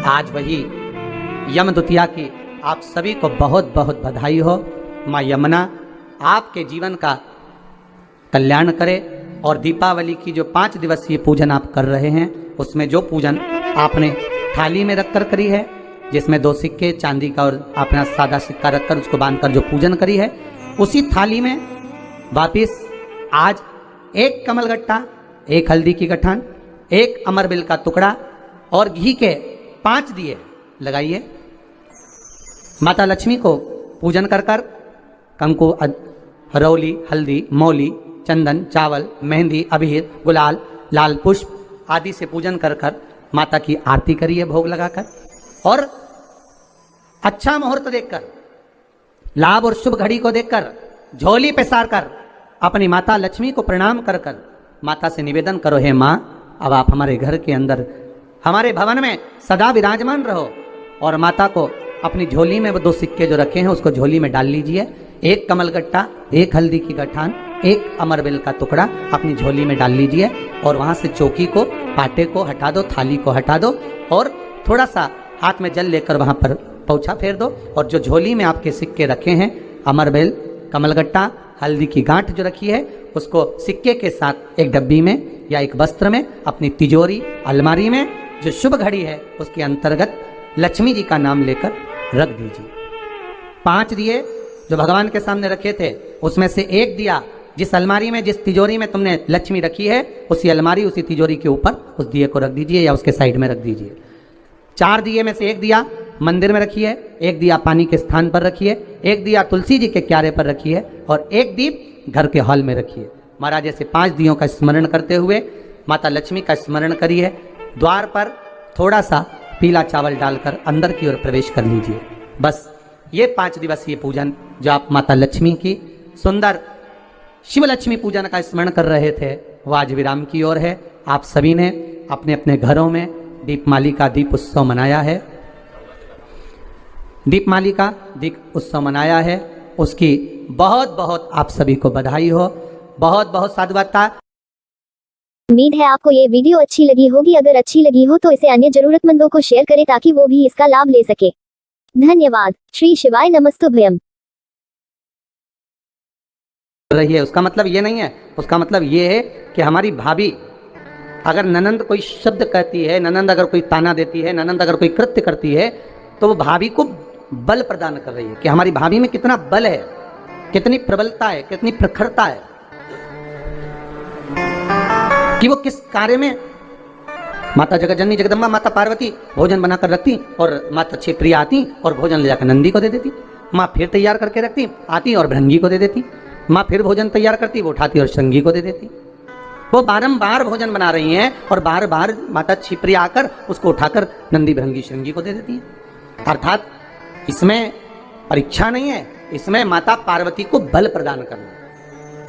आज वही यम द्वितीया की आप सभी को बहुत बहुत बधाई हो। माँ यमुना आपके जीवन का कल्याण करे और दीपावली की जो 5 दिवसीय पूजन आप कर रहे हैं उसमें जो पूजन आपने थाली में रखकर करी है, जिसमें 2 सिक्के चांदी का और आपने सादा सिक्का रखकर उसको बांधकर जो पूजन करी है, उसी थाली में वापिस आज 1 कमलगट्टा, 1 हल्दी की गठान, 1 अमरबिल का टुकड़ा और घी के 5 दिए लगाइए। माता लक्ष्मी को पूजन कर कर कंकु, हरौली, हल्दी, मौली, चंदन, चावल, मेहंदी, अबीर, गुलाल, लाल पुष्प आदि से पूजन कर कर माता की आरती करिए भोग लगाकर, और अच्छा मुहूर्त देखकर, लाभ और शुभ घड़ी को देखकर झोली पे सार कर अपनी माता लक्ष्मी को प्रणाम कर कर माता से निवेदन करो, हे माँ अब आप हमारे घर के अंदर हमारे भवन में सदा विराजमान रहो। और माता को अपनी झोली में वो 2 सिक्के जो रखे हैं उसको झोली में डाल लीजिए। 1 कमलगट्टा, 1 हल्दी की गठान, 1 अमरबिल का टुकड़ा अपनी झोली में डाल लीजिए और वहां से चौकी को, पाटे को हटा दो, थाली को हटा दो और थोड़ा सा हाथ में जल लेकर वहां पर पोछा फेर दो। और जो झोली में आपके सिक्के रखे हैं, अमरबिल, कमलगट्टा, हल्दी की गांठ जो रखी है, उसको सिक्के के साथ एक डब्बी में या एक वस्त्र में अपनी तिजोरी, अलमारी में जो शुभ घड़ी है उसके अंतर्गत लक्ष्मी जी का नाम लेकर रख दीजिए। 5 दिए जो भगवान के सामने रखे थे उसमें से 1 दिया जिस अलमारी में, जिस तिजोरी में तुमने लक्ष्मी रखी है, उसी अलमारी, उसी तिजोरी के ऊपर उस दिए को रख दीजिए या उसके साइड में रख दीजिए। 4 दिए में से 1 दिया मंदिर में रखिए, 1 दिया पानी के स्थान पर रखिए, 1 दिया तुलसी जी के क्यारे पर रखिए और 1 दीप घर के हॉल में रखिए। महाराज ऐसे 5 दियों का स्मरण करते हुए माता लक्ष्मी का स्मरण करिए। द्वार पर थोड़ा सा पीला चावल डालकर अंदर की ओर प्रवेश कर लीजिए। बस ये 5 दिवसीय पूजन जो आप माता लक्ष्मी की सुंदर शिव लक्ष्मी पूजन का स्मरण कर रहे थे वो आज विराम की ओर है। आप सभी ने अपने अपने घरों में दीपमाली का दीप उत्सव मनाया है, दीपमाली का दीप उत्सव मनाया है, उसकी बहुत बहुत आप सभी को बधाई हो, बहुत बहुत साधुवाद। उम्मीद है आपको ये वीडियो अच्छी लगी होगी। अगर अच्छी लगी हो तो इसे अन्य जरूरतमंदों को शेयर करें ताकि वो भी इसका लाभ ले सके। धन्यवाद। श्री शिवाय नमस्तुभ्यम। रही है उसका मतलब ये नहीं है, उसका मतलब ये है कि हमारी भाभी अगर ननंद कोई शब्द कहती है, ननंद अगर कोई ताना देती है, ननंद अगर कोई कृत्य करती है तो वो भाभी को बल प्रदान कर रही है कि हमारी भाभी में कितना बल है, कितनी प्रबलता है, कितनी प्रखरता है कि वो किस कार्य में। माता जगतजननी जगदम्बा माता पार्वती भोजन बनाकर रखती और माता क्षेत्रिया आती और भोजन ले जाकर नंदी को दे देती। माँ फिर तैयार करके रखती, आती और भृंगी को दे देती। माँ फिर भोजन तैयार करती, वो उठाती और श्रृंगी को दे देती। वो बारंबार भोजन बना रही हैं और बार बार माता क्षेत्रिया आकर उसको उठाकर नंदी, भृंगी, श्रृंगी को दे देती है। अर्थात इसमें परीक्षा नहीं है, इसमें माता पार्वती को बल प्रदान करना।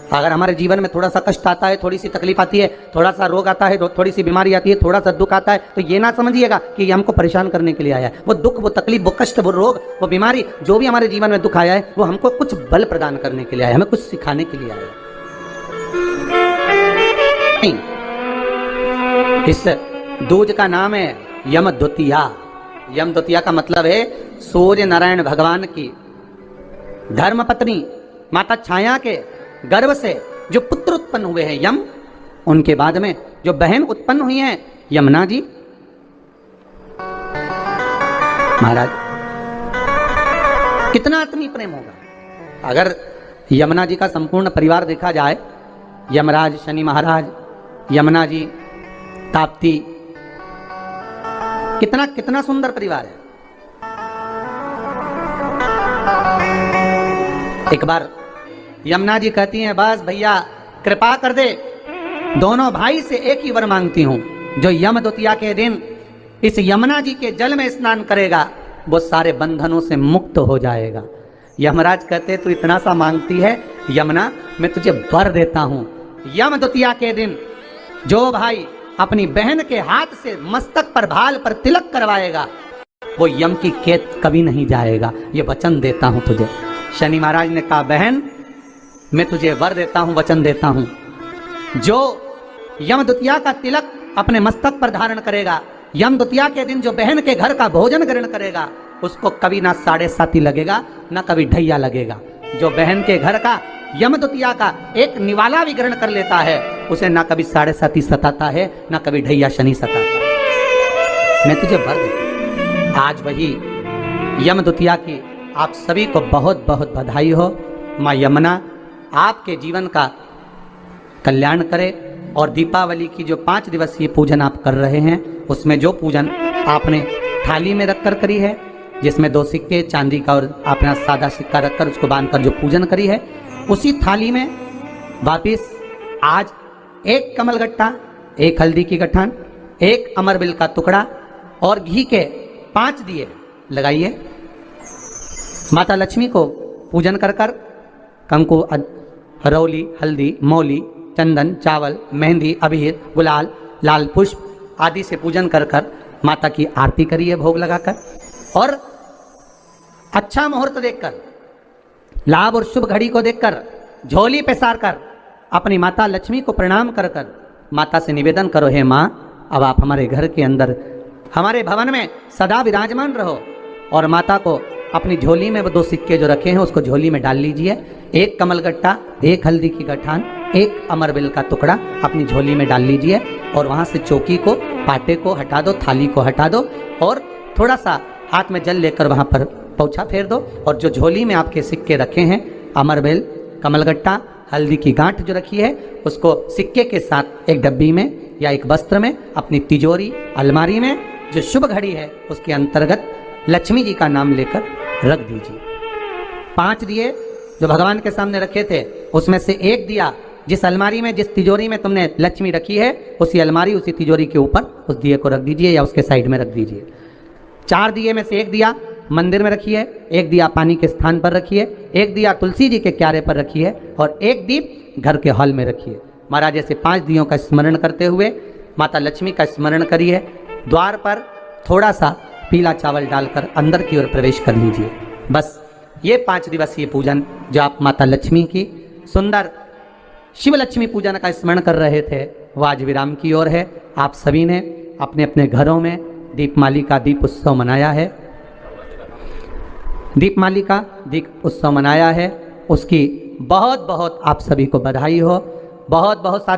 अगर हमारे जीवन में थोड़ा सा कष्ट आता है, थोड़ी सी तकलीफ आती है, थोड़ा सा रोग आता है, थोड़ी सी बीमारी आती है, थोड़ा सा दुख आता है, तो ये ना समझिएगा कि ये हमको परेशान करने के लिए आया है। वो दुख, वो तकलीफ, वो कष्ट, वो रोग, वो बीमारी, जो भी हमारे जीवन में दुख आया है वो हमको कुछ बल प्रदान करने के लिए आया है, हमें कुछ सिखाने के लिए आया है। इस दूज का नाम है यम द्वितीया। यम द्वितीया का मतलब है सूर्य नारायण भगवान की धर्मपत्नी माता छाया के गर्भ से जो पुत्र उत्पन्न हुए हैं यम, उनके बाद में जो बहन उत्पन्न हुई हैं यमुना जी। महाराज कितना आत्मीय प्रेम होगा अगर यमुना जी का संपूर्ण परिवार देखा जाए, यमराज, शनि महाराज, यमुना जी, ताप्ती, कितना कितना सुंदर परिवार है। एक बार यमुना जी कहती हैं, बस भैया कृपा कर दे, दोनों भाई से एक ही वर मांगती हूं, जो यम द्वितीया के दिन इस यमुना जी के जल में स्नान करेगा वो सारे बंधनों से मुक्त हो जाएगा। यमराज कहते तू इतना सा मांगती है, यमुना मैं तुझे वर देता हूं, यम द्वितीया के दिन जो भाई अपनी बहन के हाथ से मस्तक पर, भाल पर तिलक करवाएगा वो यम की कैद कभी नहीं जाएगा, ये वचन देता हूं तुझे। शनि महाराज ने कहा, बहन मैं तुझे वर देता हूं, वचन देता हूं, जो यम द्वितीया का तिलक अपने मस्तक पर धारण करेगा यम द्वितीया के दिन जो बहन के घर का भोजन ग्रहण करेगा उसको कभी ना 7.5 लगेगा, ना कभी ढैया लगेगा। जो बहन के घर का यम द्वितीया का एक निवाला भी ग्रहण कर लेता है उसे ना कभी 7.5 सताता है, ना कभी ढैया शनि सताता है। मैं तुझे भर दूं। आज वही यम द्वितीया की आप सभी को बहुत बहुत बधाई हो। माँ यमुना आपके जीवन का कल्याण करे और दीपावली की जो 5 दिवसीय पूजन आप कर रहे हैं उसमें जो पूजन आपने थाली में रखकर करी है, जिसमें 2 सिक्के चांदी का और आपने सादा सिक्का रखकर उसको बांधकर जो पूजन करी है, उसी थाली में वापिस आज 1 कमलगट्टा, 1 हल्दी की गठान, 1 अमरबिल का टुकड़ा और घी के 5 दिए लगाइए। माता लक्ष्मी को पूजन कर कंकु, हरौली, हल्दी, मौली, चंदन, चावल, मेहंदी, अबीर, गुलाल, लाल पुष्प आदि से पूजन कर माता की आरती करिए भोग लगाकर, और अच्छा मुहूर्त देखकर, लाभ और शुभ घड़ी को देखकर झोली पे सार कर अपनी माता लक्ष्मी को प्रणाम कर माता से निवेदन करो, हे माँ अब आप हमारे घर के अंदर हमारे भवन में सदा विराजमान रहो। और माता को अपनी झोली में वो 2 सिक्के जो रखे हैं उसको झोली में डाल लीजिए। 1 कमलगट्टा, 1 हल्दी की गठान, 1 अमरबिल का टुकड़ा अपनी झोली में डाल लीजिए और वहाँ से चौकी को, पाटे को हटा दो, थाली को हटा दो और थोड़ा सा हाथ में जल लेकर वहाँ पर पोछा फेर दो। और जो झोली में आपके सिक्के रखे हैं, अमरबिल, कमलगट्टा, हल्दी की गांठ जो रखी है, उसको सिक्के के साथ एक डब्बी में या एक वस्त्र में अपनी तिजोरी, अलमारी में जो शुभ घड़ी है उसके अंतर्गत लक्ष्मी जी का नाम लेकर रख दीजिए। 5 दिए जो भगवान के सामने रखे थे उसमें से 1 दिया जिस अलमारी में, जिस तिजोरी में तुमने लक्ष्मी रखी है, उसी अलमारी, उसी तिजोरी के ऊपर उस दिए को रख दीजिए या उसके साइड में रख दीजिए। 4 दिए में से 1 दिया मंदिर में रखिए, 1 दिया पानी के स्थान पर रखिए, 1 दिया तुलसी जी के क्यारे पर रखिए और 1 दीप घर के हॉल में रखिए। महाराज ऐसे 5 दियों का स्मरण करते हुए माता लक्ष्मी का स्मरण करिए। द्वार पर थोड़ा सा पीला चावल डालकर अंदर की ओर प्रवेश कर लीजिए। बस ये 5 दिवसीय पूजन जो आप माता लक्ष्मी की सुंदर शिव लक्ष्मी पूजन का स्मरण कर रहे थे वो आज विराम की ओर है। आप सभी ने अपने अपने घरों में दीपमाली का दीप उत्सव मनाया है, दीपमाली का दीप उत्सव मनाया है, उसकी बहुत बहुत आप सभी को बधाई हो। बहुत बहुत साधु